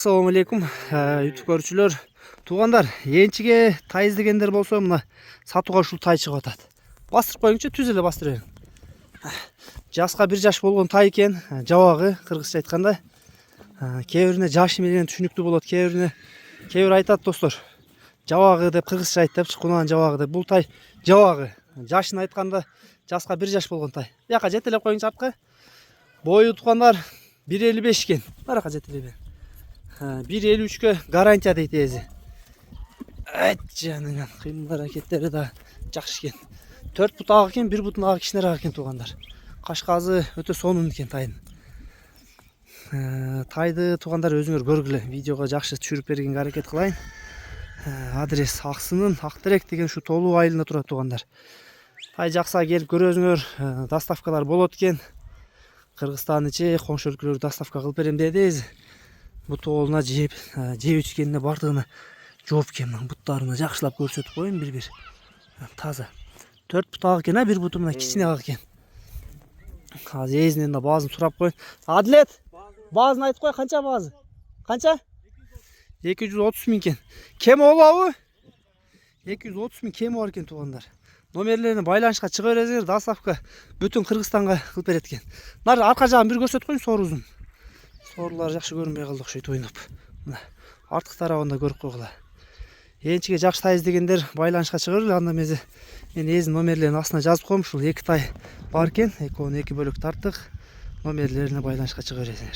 Assalamu алейкум, YouTube көрүүчүлөр. Туугандар, энчиге тай издегендер болсо мына сатууга ушул тай чыгып атат. Бастырып коюңчу, түз эле бастыра бериң. Жаска 1 жаш болгон тай экен, жабагы кыргызча айтканда. Кээ бирине жашы менен түшүнүктүү болот, кээ бири айтат достор. Жабагы деп кыргызча айтып, чыкунан жабагы деп. Бул тай жабагы. Жашын айтканда жаска 1 жаш болгон тай. Бияка жетелеп коюңчу артка. Бою туугандар 1.55 экен. Барака жетелеп. 1.53'кө гарантия дейт эзи. Жаныңан кыймыл аракеттери да жакшы экен. 4 бут ак экен, 1 бутун ак кичинерээк экен туугандар. Кашказы өтө сонун экен тайдын. Тайды туугандар өзүңөр көргүлө. Видеого жакшы түшүрүп бергенге аракет кылайын. Адрес Аксынын Актерек деген ушу Толуу айылында турат туугандар. Тай жакса келип көрөзүңөр. Доставкалар болот экен. Кыргызстан ичи коңшу өлкөлөргө доставка кылып берем деди. Бутолуна жеп өчкенине бардыгына жооп экен. Буттарына жакшылап көрсөтүп коеюн бир-бир. Таза. 4 бут ак экен, 1 буту мына кичине ак экен. Азыр эзинен да баазын сурап коеюн. Адилет, баазын айтып кой, канча баазы? Канча? 230 миң экен. Кем болобу? 230 миң кеми бар экен туугандар. Номерлерин байланышка чыга бересиңер, доставка бүтүн Кыргызстанга кылып берет экен. Нар арка жагын бир көрсөтүп коеюн, сорузун. Сорлар жакшы көрүнбөй калды окшойт ойноп. Мына артык тарабында көрүп койгула. Энчиге жакшы тай издегендер байланышка чыгыр, анда мен эзин номерлерин астына жазып коем. Ушул 2 тай бар экен, экөөнү 2 бөлөк тарттык. Номерлерине байланышка чыга бересиңер.